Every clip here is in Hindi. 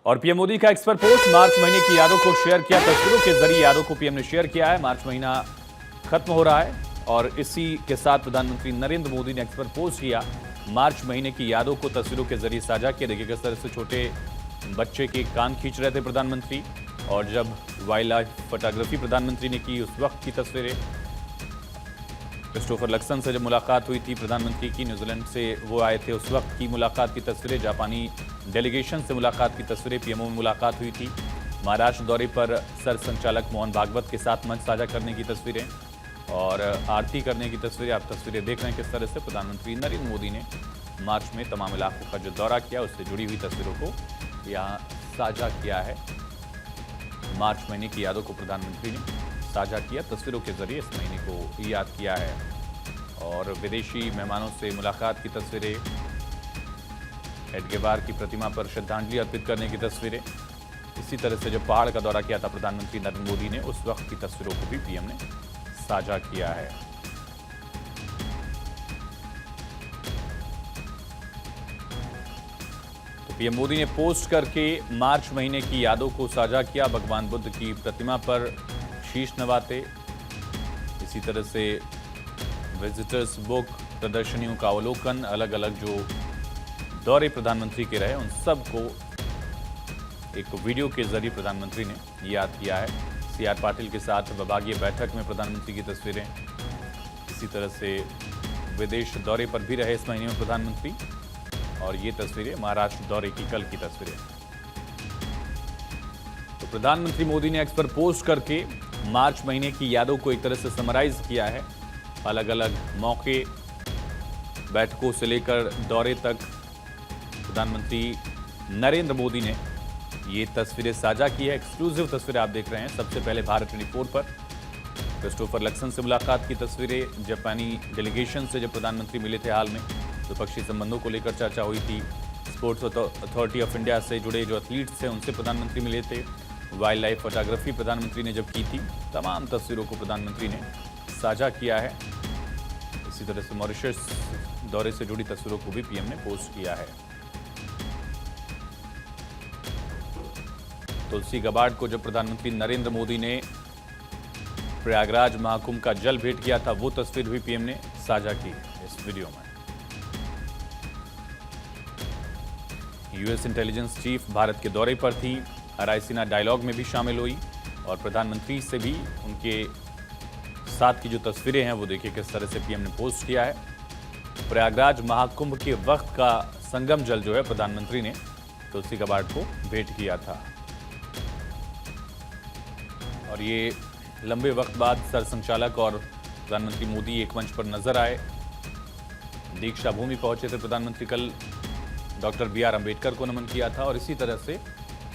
और पीएम मोदी का एक्सपर्ट पोस्ट, मार्च महीने की यादों को शेयर किया। तस्वीरों के जरिए यादों को पीएम ने शेयर किया है। मार्च महीना खत्म हो रहा है और इसी के साथ प्रधानमंत्री नरेंद्र मोदी ने एक्सपर्ट पोस्ट किया। मार्च महीने की यादों को तस्वीरों के जरिए साझा किया। देखिए किस तरह से छोटे बच्चे के कान खींच रहे थे प्रधानमंत्री, और जब वाइल्ड लाइफ फोटोग्राफी प्रधानमंत्री ने की उस वक्त की तस्वीरें। क्रिस्टोफर लक्सन से जब मुलाकात हुई थी प्रधानमंत्री की, न्यूजीलैंड से वो आए थे, उस वक्त की मुलाकात की तस्वीरें। जापानी डेलीगेशन से मुलाकात की तस्वीरें, पीएमओ में मुलाकात हुई थी। महाराष्ट्र दौरे पर सर संचालक मोहन भागवत के साथ मंच साझा करने की तस्वीरें और आरती करने की तस्वीरें। आप तस्वीरें देख रहे हैं किस तरह से प्रधानमंत्री नरेंद्र मोदी ने मार्च में तमाम इलाकों का जो दौरा किया उससे जुड़ी हुई तस्वीरों को यहाँ साझा किया है। मार्च महीने की यादों को प्रधानमंत्री ने साझा किया, तस्वीरों के जरिए इस महीने को याद किया है। और विदेशी मेहमानों से मुलाकात की तस्वीरें, एडगेवार की प्रतिमा पर श्रद्धांजलि अर्पित करने की तस्वीरें। इसी तरह से जब पहाड़ का दौरा किया था प्रधानमंत्री नरेंद्र मोदी ने, उस वक्त की तस्वीरों को भी पीएम ने साझा किया है। तो पीएम मोदी ने पोस्ट करके मार्च महीने की यादों को साझा किया। भगवान बुद्ध की प्रतिमा पर शीश नवाते, इसी तरह से विजिटर्स बुक, प्रदर्शनियों का अवलोकन, अलग अलग जो दौरे प्रधानमंत्री के रहे उन सब को एक वीडियो के जरिए प्रधानमंत्री ने याद किया है। सीआर पाटिल के साथ विभागीय बैठक में प्रधानमंत्री की तस्वीरें। इसी तरह से विदेश दौरे पर भी रहे इस महीने में प्रधानमंत्री, और ये तस्वीरें महाराष्ट्र दौरे की कल की तस्वीरें। तो प्रधानमंत्री मोदी ने एक्स पर पोस्ट करके मार्च महीने की यादों को एक तरह से समराइज किया है। अलग अलग मौके, बैठकों से लेकर दौरे तक प्रधानमंत्री नरेंद्र मोदी ने ये तस्वीरें साझा की है। एक्सक्लूसिव तस्वीरें आप देख रहे हैं। सबसे पहले भारत 24 पर क्रिस्टोफर लक्सन से मुलाकात की तस्वीरें। जापानी डेलीगेशन से जब प्रधानमंत्री मिले थे हाल में, द्विपक्षीय संबंधों को लेकर चर्चा हुई थी। स्पोर्ट्स अथॉरिटी ऑफ इंडिया से जुड़े जो एथलीट्स थे उनसे प्रधानमंत्री मिले थे। वाइल्ड लाइफ फोटोग्राफी प्रधानमंत्री ने जब की थी, तमाम तस्वीरों को प्रधानमंत्री ने साझा किया है। इसी तरह से मॉरिशस दौरे से जुड़ी तस्वीरों को भी पीएम ने पोस्ट किया है। तुलसी गबार्ड को जब प्रधानमंत्री नरेंद्र मोदी ने प्रयागराज महाकुंभ का जल भेंट किया था, वो तस्वीर भी पीएम ने साझा की इस वीडियो में। यूएस इंटेलिजेंस चीफ भारत के दौरे पर थी, रायसीना डायलॉग में भी शामिल हुई, और प्रधानमंत्री से भी उनके साथ की जो तस्वीरें हैं वो देखिए किस तरह से पीएम ने पोस्ट किया है। प्रयागराज महाकुंभ के वक्त का संगम जल जो है प्रधानमंत्री ने तुलसी गबार्ड को भेंट किया था। और ये लंबे वक्त बाद सर संचालक और प्रधानमंत्री मोदी एक मंच पर नजर आए। दीक्षा भूमि पहुंचे थे प्रधानमंत्री कल, डॉक्टर BR अम्बेडकर को नमन किया था, और इसी तरह से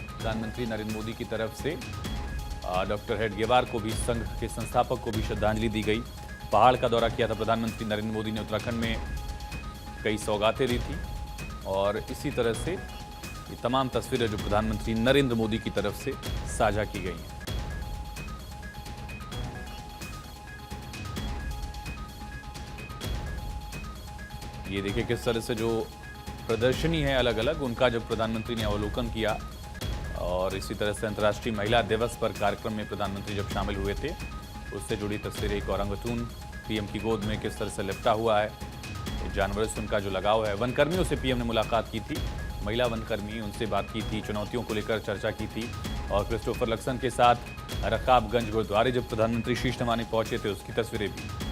प्रधानमंत्री नरेंद्र मोदी की तरफ से डॉक्टर हेडगेवार को भी, संघ के संस्थापक को भी श्रद्धांजलि दी गई। पहाड़ का दौरा किया था प्रधानमंत्री नरेंद्र मोदी ने, उत्तराखंड में कई सौगातें दी थी, और इसी तरह से ये तमाम तस्वीरें जो प्रधानमंत्री नरेंद्र मोदी की तरफ से साझा की गई हैं। ये देखिए किस तरह से जो प्रदर्शनी है अलग अलग, उनका जब प्रधानमंत्री ने अवलोकन किया। और इसी तरह से अंतर्राष्ट्रीय महिला दिवस पर कार्यक्रम में प्रधानमंत्री जब शामिल हुए थे, उससे जुड़ी तस्वीरें। एक औरंगतून पीएम की गोद में किस तरह से लिपटा हुआ है, जानवरों से उनका जो लगाव है। वनकर्मियों से पीएम ने मुलाकात की थी, महिला वनकर्मी, उनसे बात की थी, चुनौतियों को लेकर चर्चा की थी। और क्रिस्टोफर लक्सन के साथ रकाबगंज गुरुद्वारे जब प्रधानमंत्री शीश नवाने पहुंचे थे, उसकी तस्वीरें भी